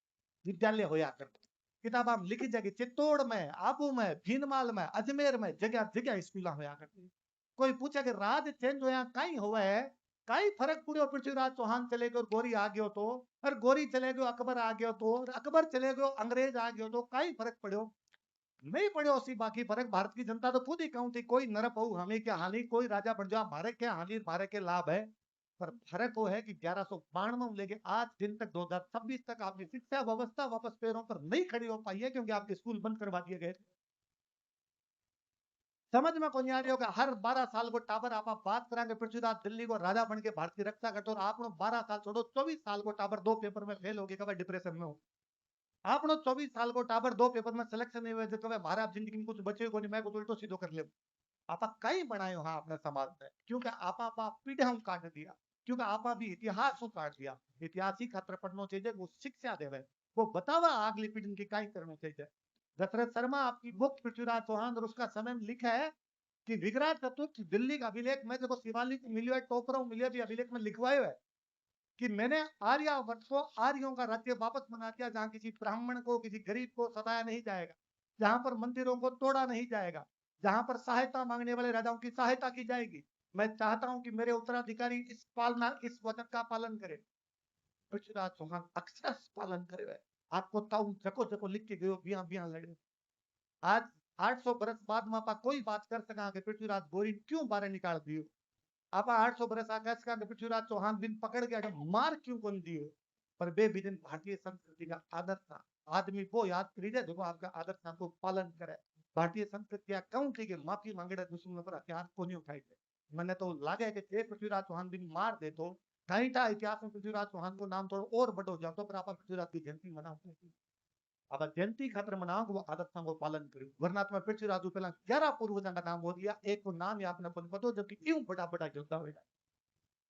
विद्यालय होया करते। किताबा में लिखी जाए कि चित्तौड़ में, आबू में, भीनमाल में, अजमेर में जगह जगह स्कूल होया करती। कोई पूछे कि राज चेंज होया कहीं हुआ है, कई फर्क पड़ो पृथ्वीराज चौहान चले गयो गोरी आ गयो तो, और गोरी चले गयो अकबर आ गयो तो, और अकबर चले गयो अंग्रेज आ गयो तो कई फर्क पड़ो नहीं पड़े सी। बाकी फर्क भारत की जनता तो खुद ही कहूं थी कोई नरप हो हमें क्या हानि, कोई राजा बन जाओ हमारे क्या हानि, हमारे के लाभ है। पर फर्क वो है कि 1192 लेके आज दिन तक 2026 तक आपकी शिक्षा व्यवस्था वापस पैरों पर नहीं खड़ी हो पाई है, क्योंकि आपके स्कूल बंद करवा दिए गए। समझ में कौन आ रही होगा। हर 12 साल को टाबर आप बात करांगे पृथ्वीराज दिल्ली को राजा बन के भारत की रक्षा करते, और आप 12 साल छोड़ो 24 साल को टाबर 2 पेपर में फेल हो गए, कब डिप्रेशन में हो। आपनो 24 साल को टाबर 2 पेपर में सिलेक्शन नहीं हुए तो कहे महाराज जिंदगी में कुछ बचे को नहीं, मैं कुछ उल्टो सीधो कर ले। आपा कई बनायो हाँ अपने समाज में, क्योंकि आपा पीढ़ियां काट दिया, क्योंकि आपा भी इतिहास को काट दिया। इतिहास ही खातर पढ़ना चाहिए, वो शिक्षा देवे, वो बतावा अगली पीढ़ी की कई करना चाहिए। दशरथ शर्मा आपकी बुक पृथ्वीराज चौहान और उसका समय में लिखा है कि विग्रह चतुर्थ दिल्ली का अभिलेख में जब शिवालिक मिलियो है, टोपरा मिलियो भी अभिलेख में लिखवायो है कि मैंने आर्यावर्त को आर्यों का राज्य वापस बना दिया, जहां किसी ब्राह्मण को किसी गरीब को सताया नहीं जाएगा, जहां पर मंदिरों को तोड़ा नहीं जाएगा, जहां पर सहायता मांगने वाले राजाओं की सहायता की जाएगी। मैं चाहता हूं कि मेरे उत्तराधिकारी इस वचन का पालन करे। पृथ्वीराज चौहान अक्षर पालन करे। आपको ताऊ जको जको लिख के गयो बिया बिया लड़े। आज 800 बरस बाद में आपा कोई बात कर सका कि पृथ्वीराज गोरी क्यों बारे निकाल दियो। आपा 800 बरस आकाश का पृथ्वीराज चौहान बिन पकड़ गया जब मार क्यों कौन दियो। पर बेबिदिन भारतीय संस्कृति का आदर था। आदमी वो याद करी जाए देखो आपका आदर था को पालन करे। भारतीय संस्कृति का कौन थी कि माफी मांगेड़ा दुश्मन पर हथियार को नहीं उठाई थे। मैंने तो लागे कि जे पृथ्वीराज चौहान बिन मार दे तो कहीं था इतिहास में पृथ्वीराज चौहान को नाम थोड़ा और बड़ो जातो, पर आपा पृथ्वीराज की जयंती मनाते हैं। अब जयंती खातर मनाओ वो आदत वो पालन करो, वरना तुम्हें पृथ्वीराज पहला 11 पूर्वजों का नाम हो दिया, एक को नाम याद न पतो, जबकि क्यों बड़ा बड़ा योद्धा हुआ,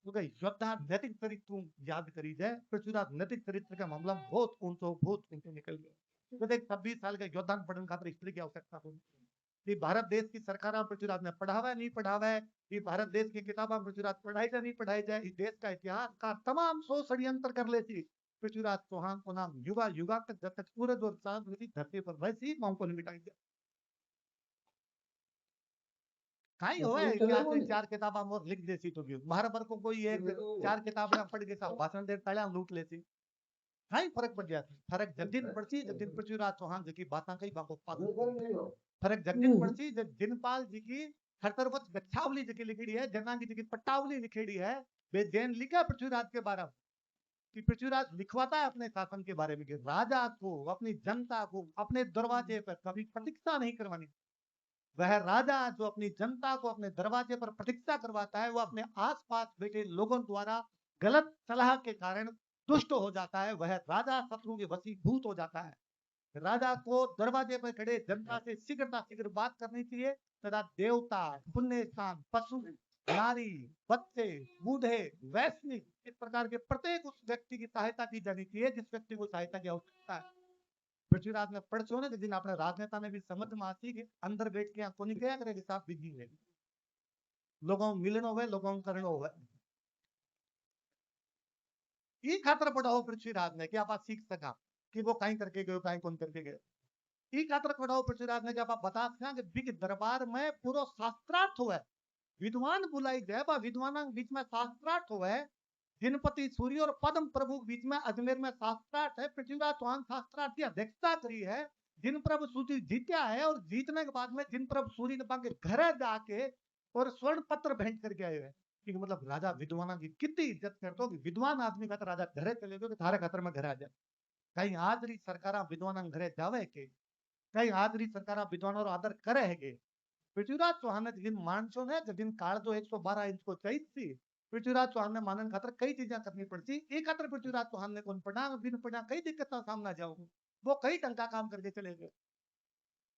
क्योंकि योद्धा नैतिक चरित्र याद करी जाए, पृथ्वीराज नैतिक चरित्र का मामला बहुत ऊंचे निकल गया। तो देख 26 साल के योद्धा पढ़ने खातर स्त्री की आवश्यकता हो, कि भारत देश की सरकार पृथ्वीराज ने पढ़ावा है नहीं पढ़ावा है, कि भारत देश की किताबा पृथ्वीराज पढ़ाई जाए नहीं पढ़ाई जाए, इस देश का इतिहास का तमाम सो षड्यंत्र कर लेती, पृथ्वीराज चौहान को नाम युगा युगा तक जब तक सूरज और चांद धरती पर रहती मां को नहीं मिटाई जाए। काई हो है कि आपने 4 किताबा मोर लिख देती तो क्यों महाभारत को कोई एक 4 किताबें पढ़ के साहब भाषण दे तड़ा लूट लेती, काई फर्क पड़ गया, फर्क जब दिन पड़ती जब दिन पृथ्वीराज चौहान जी की बातें कई बाको पागल, फर्क जब दिन पड़ती जब जिनपाल जी की खतरवत गच्छावली जी की लिखी है, जनांगी जी की पट्टावली लिखी है, वे जैन लिखा पृथ्वीराज के बारे में, कि पृथ्वीराज लिखवाता है अपने शासन के बारे में कि राजा को अपनी जनता को अपने दरवाजे पर कभी प्रतीक्षा नहीं करवानी, वह राजा जो अपनी जनता को अपने दरवाजे पर प्रतीक्षा करवाता है, वो अपने आसपास बैठे लोगों द्वारा गलत सलाह के कारण दुष्ट हो जाता है, वह राजा शत्रु के वशीभूत हो जाता है। राजा को दरवाजे पर खड़े जनता से शीघ्र बात करनी चाहिए, तथा देवता, पुण्य स्थान, पशु, नारी, बच्चे, बूढ़े, वैश्विक, इस प्रकार के प्रत्येक उस व्यक्ति की सहायता की जानी चाहिए जिस व्यक्ति को सहायता की आवश्यकता है। पृथ्वीराज ने पढ़ छो ने जिन अपने राजनेता ने भी समझ में आती कि अंदर बैठ के कोनी क्या करे हिसाब बिजी है, लोगों मिलनो हुए लोगों करनो हुए, ई खातर पढ़ाओ पृथ्वीराज ने कि आप सीख सका कि वो कहीं करके गए कहीं कौन करके गए, ई खातर पढ़ाओ पृथ्वीराज ने कि आप बता सका कि बिग दरबार में पूरा शास्त्रार्थ हुआ, विद्वान बुलाई जाए बा विद्वान बीच में शास्त्रार्थ हुआ है, जिनपति सूर्य और पद्म प्रभु बीच में अजमेर में शास्त्रार्थ है, पृथ्वीराज चौहान शास्त्रार्थ की अध्यक्षता करी है, जिन प्रभु सूर्य जीत्या है और जीतने के बाद में जिन प्रभु सूर्य ने पाके घर जाके और स्वर्ण पत्र भेंट करके आए हैं, कि मतलब राजा विद्वान की कितनी इज्जत करते हो कि विद्वान आदमी का राजा घरे चले गए थारे खातर में घर आ जाए, कहीं आज री सरकार विद्वान घरे जावे के, कहीं आज री सरकार विद्वानों आदर करे है के, पृथ्वीराज चौहान ने जिन मानसों ने जिन काल जो 112 इंच को चाहिए थी, पृथ्वीराज चौहान ने मानन खातर कई चीजें करनी पड़ती, एक खातर पृथ्वीराज चौहान ने कौन पढ़ा बिन पढ़ा कई दिक्कत का सामना जाओ, वो कई ढंग का काम करके चले गए।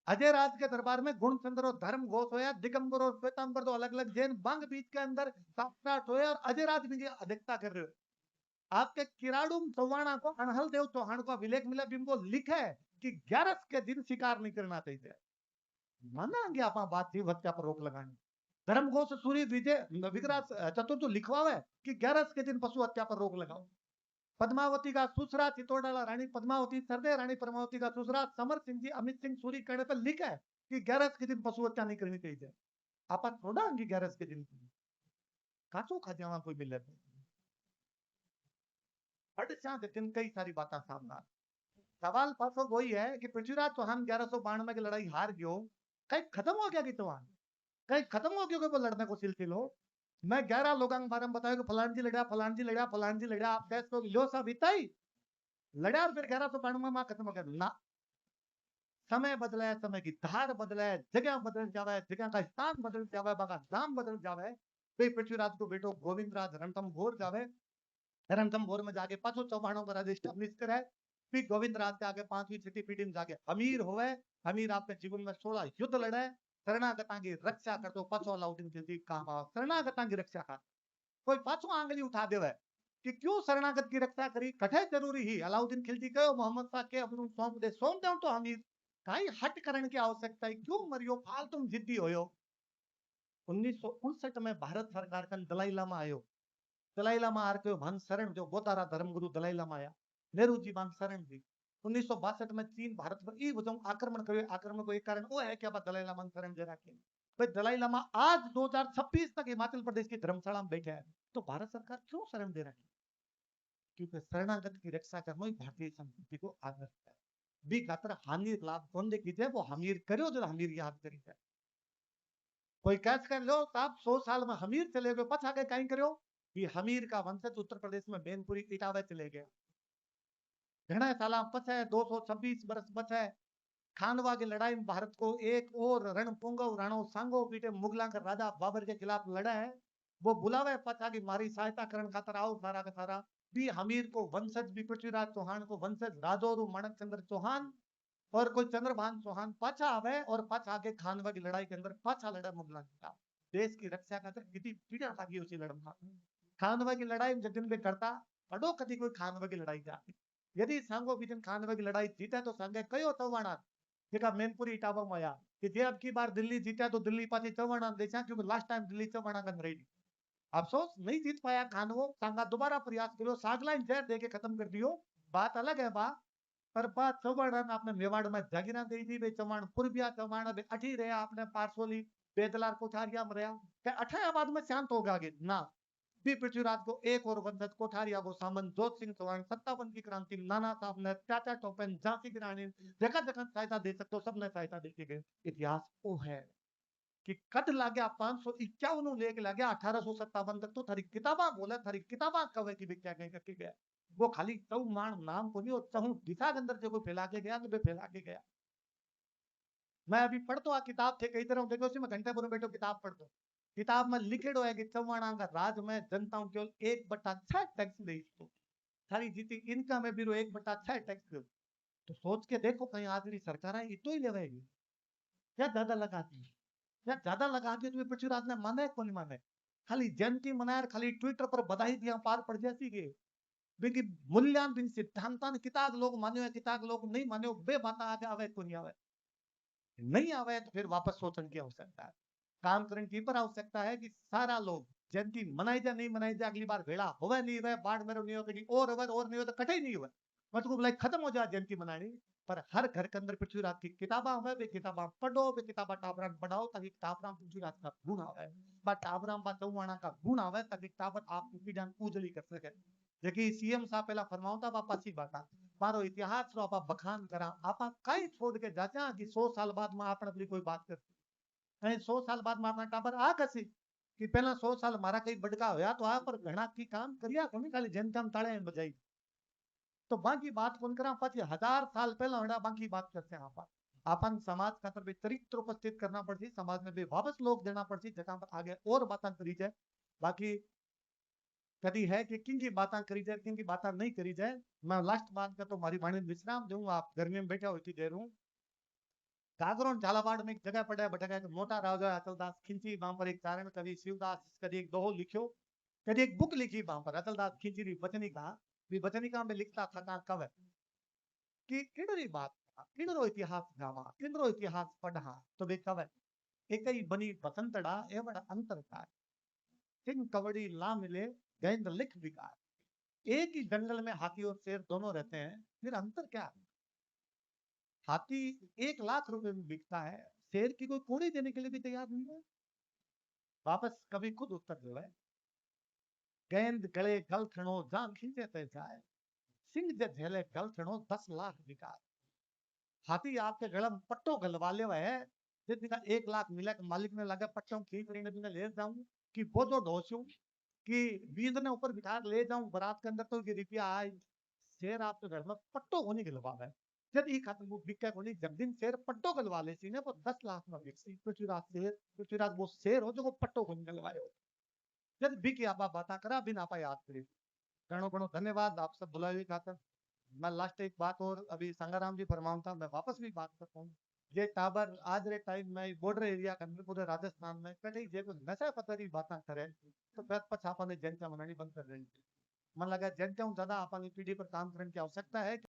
अजय राज के दरबार में गुणचंद्र और धर्म घोष होया, दिगंबर और श्वेतांबर तो अलग अलग जैन बंग बीच के अंदर शास्त्रार्थ होया और अजय राज भी अध्यक्षता कर रहे हो। आपके किराड़ू चौहाना को अनहल देव चौहान को विलेख मिला बिंबो लिखा है कि 11 के दिन शिकार नहीं करना चाहिए, माना गया आप बात थी हत्या पर रोक लगानी, धर्म घोष सूर्य विजय विग्रास चतुर्थ लिखवावे कि 11 के दिन पशु हत्या पर रोक लगाओ, पद्मावती का सुसरा चित्तौड़ाला रानी पद्मावती सरदे रानी पद्मावती का सुसरा समर सिंह जी अमित सिंह सूरी कहने पर लिखा है कि 11 के दिन पशु हत्या नहीं करनी चाहिए, आप थोड़ा 11 के दिन काचो खा जावा कोई मिले दिन कई सारी बातें सामने, सवाल पासो वही है कि पृथ्वीराज चौहान 1192 की लड़ाई हार गयो, कहीं खत्म हो गया कि चौहान कहीं खत्म हो गया कि वो लड़ने को सिलसिलो, मैं 11 लोगों के बारे में बताया कि फलान जी लड़ा फलान जी लड़ा फलान जी लड़ा, आप कैसे को लो सा बिताई लड़ा और फिर 1192 में खत्म हो गया ना, समय बदला है, समय की धार बदला है, जगह बदल जावे, जगह का स्थान बदल जावे, बाका नाम बदल जावे, फिर पृथ्वीराज को बेटो गोविंदराज रणथंभौर जावे, रणथंभौर में जाके पाछो चौहानों का राज्य स्टैब्लिश करे, फिर गोविंदराज के आगे 5वीं 6वीं पीढ़ी में जाके अमीर होवे, अमीर आपके जीवन में 16 युद्ध लड़े, शरणागतां की रक्षा करतो पाछो अलाउद्दीन खिलजी काम आओ, शरणागतां की रक्षा कर, कोई पाछो आंगली उठा देवे कि क्यों शरणागत की रक्षा करी, कठे जरूरी ही अलाउद्दीन खिलजी कहो मोहम्मद शाह के अपनों सौंप दे तो अमीर, काई हट करने की आवश्यकता है, क्यों मरियो फालतू जिद्दी होयो। 1959 में भारत सरकार का दलाई लामा आयो, दलाई लामा आर के भान शरण जो बोतारा धर्मगुरु दलाई लामा आया, नेहरू जी भान शरण जी 1962 में चीन भारत पर ई वजह आक्रमण करे, आक्रमण को एक कारण वो है कि अब दलाई लामा शरण जरा के भाई दलाई लामा आज 2026 तक हिमाचल प्रदेश की धर्मशाला में बैठे हैं, तो भारत सरकार क्यों शरण दे रही है, क्योंकि शरणागत की रक्षा करना ही भारतीय संस्कृति को आदर है, बी खातर हामिर लाभ कौन दे कीजिए वो हमीर करो जो हमीर याद करी है, कोई कैच कर लो आप 100 साल में हमीर चले गए पछा के कहीं करो कि हमीर का वंशज उत्तर प्रदेश में बेनपुरी इटावे चले गए, घना साल पछे 226 बरस पछे खानवा की लड़ाई में भारत को एक और रणपुंगव राणो सांगो पीटे मुगला के राजा बाबर के खिलाफ लड़ा है, वो बुलावे पछा की मारी सहायता करण खातर आओ सारा का सारा, भी हमीर को वंशज भी पृथ्वीराज चौहान को वंशज राजौरू माणक चंद्र चौहान और कोई चंद्रभान चौहान पाछा आवे और पाछा आके खानवा की लड़ाई के अंदर पाछा लड़ा मुगलों के खिलाफ देश की रक्षा खातर कितनी पीड़ा लागी उसी लड़ना खानवा की लड़ाई में जतिन भी करता अडो कदी कोई खानवा की लड़ाई जाती यदि सांगो बिजन खानवा की लड़ाई जीता तो सांगे कयो चौहाना जेका मैनपुरी इटावा में आया कि जे अब की बार दिल्ली जीता तो दिल्ली पाछी चौहाना देचा क्योंकि लास्ट टाइम दिल्ली चौहाना गन रही अफसोस नहीं जीत पाया खानवो सांगा दोबारा प्रयास करो सागलाइन जहर दे के खत्म कर दियो बात अलग है बा पर बात चौहान आपने मेवाड़ में जागीरा दी थी बे चौहान पुरबिया चौहान अभी अठी रहा आपने पारसोली बेदलार कोठारिया में रहा क्या अठायाबाद में शांत होगा आगे ना भी पृथ्वीराज को एक और वंदत कोठारिया को सामन जोत सिंह चौहान 57 की क्रांति नाना साहब ने चाचा टोपन झांसी की रानी जगह जगह सहायता दे सकते हो सबने सहायता देती गई इतिहास वो है कि कद लाग्या 551 लेके लाग्या 1857 तक तो थारी किताबा बोले थारी किताबा कवे की विख्या गई करके गया वो खाली चौ मान नाम को नहीं और चहु दिशा के अंदर जो कोई फैला के गया तो वे फैला के गया मैं अभी पढ़तो आ किताब थे कई तरह देखो मैं घंटे पर बैठो किताब पढ़तो किताब में लिखेड़ो है कि चौहाना का राज में जनताओं केवल 1/6 टैक्स दे इसको सारी जीती इनकम में भी 1/6 टैक्स दो तो सोच के देखो कहीं आदमी सरकार है इतो ही लेवेगी क्या ज्यादा लगाती है या ज्यादा लगा के तुम्हें पृथ्वीराज ने माने कौन माने खाली जयंती मनाया खाली ट्विटर पर बधाई दिया पार पड़ जाती के बिकी मूल्यांकन सिद्धांतन किताब लोग मान्यो है किताब लोग नहीं मान्यो बे बात आगे आवे को नहीं आवे नहीं आवे तो फिर वापस सोचने की आवश्यकता है काम करने की पर आवश्यकता है कि सारा लोग जयंती मनाई जा नहीं मनाई जा अगली बार भेड़ा होवे नहीं हुए बाढ़ में नहीं हो कहीं और नहीं हो तो कटे नहीं हुए मतलब लाइक खत्म हो जाए जयंती मनानी पर हर घर के अंदर पृथ्वीराज की किताबा हुए वे किताबा पढ़ो वे किताबा टाबरान पढ़ाओ ताकि टाबरान पृथ्वीराज का गुण आवे बा टाबरान बा चौहाना का गुण आवे ताकि टाबर आप पीढ़ान उजड़ी कर सके जेकी सीएम साहब पहला फरमावता बापा सी बात मारो इतिहास रो आपा बखान करा आपा कई छोड़ के जाचा कि 100 साल बाद में आपने अपनी कोई बात कर कहीं 100 साल बाद में अपना टाबर आ कसी कि पहला 100 साल मारा कई बड़का होया तो आ पर घना की काम करिया कोनी खाली जनता में ताले बजाई तो बाकी बात कौन करा पाछी 1000 साल पहला होना बाकी बात करते हैं आपा आपन समाज का तर भी चरित्र उपस्थित करना पड़ती समाज में भी वापस लोग देना पड़ती जगह पर आगे और बातें करी जाए बाकी कभी है कि किन की बातें करी जाए किन की बातें नहीं करी जाए मैं लास्ट बात का तो मारी वाणी विश्राम दूं आप गर्मी में बैठा होती देर हूं कागरों झालावाड़ में एक जगह पड़ा है बटका मोटा राजा अचलदास खिंची वहां पर एक चारण कवि शिवदास कभी एक दोहो लिखो कभी एक बुक लिखी वहां पर अचलदास खिंची री वचनिका भी वचनिका में लिखता था कव कि किड़री बात किड़रो इतिहास गावा किड़रो इतिहास पढ़ा तो वे कव एक ही बनी बसंतड़ा एवं अंतर का सिंह कवड़ी ला मिले गेंद लिख विकार एक ही जंगल में हाथी और शेर दोनों रहते हैं फिर अंतर क्या है हाथी 1 लाख रुपए में बिकता है शेर की कोई कौड़ी देने के लिए भी तैयार नहीं है वापस कभी खुद उत्तर दो है गेंद गले गल थणो जान खींचे ते जाए सिंह जे झेले गल थणो 10 लाख विकार हाथी आपके गले में पट्टो गलवा ले है जितना 1 लाख मिला मालिक ने लगा पट्टों खींच रही ले जाऊं कि बोझो ढोसूं कि बीज ने ऊपर बिठा ले जाऊं बारात के अंदर तो रुपया आए शेर आपके घर में पट्टो होने गलवा है जब ये खत्म वो बिका कोनी जब दिन शेर पट्टो गलवा ले सी ने वो 10 लाख में बिकसी पृथ्वीराज वो शेर हो जो वो पट्टो को गलवायो जब बिकी आपा बाता करा बिना आपा याद करी घणो घणो धन्यवाद आप सब बुलावी खातर मैं लास्ट एक बात और अभी संगाराम जी फरमाऊंगा मैं वापस भी बात करता हूँ ये टाबर आज रे टाइम में बॉर्डर एरिया के अंदर पूरे राजस्थान में कहीं जे को नशा पता बात करे तो फिर पछ आपने जनता मनानी बंद कर रही मन लगा जनता ज्यादा अपनी पीढ़ी पर काम करने की आवश्यकता है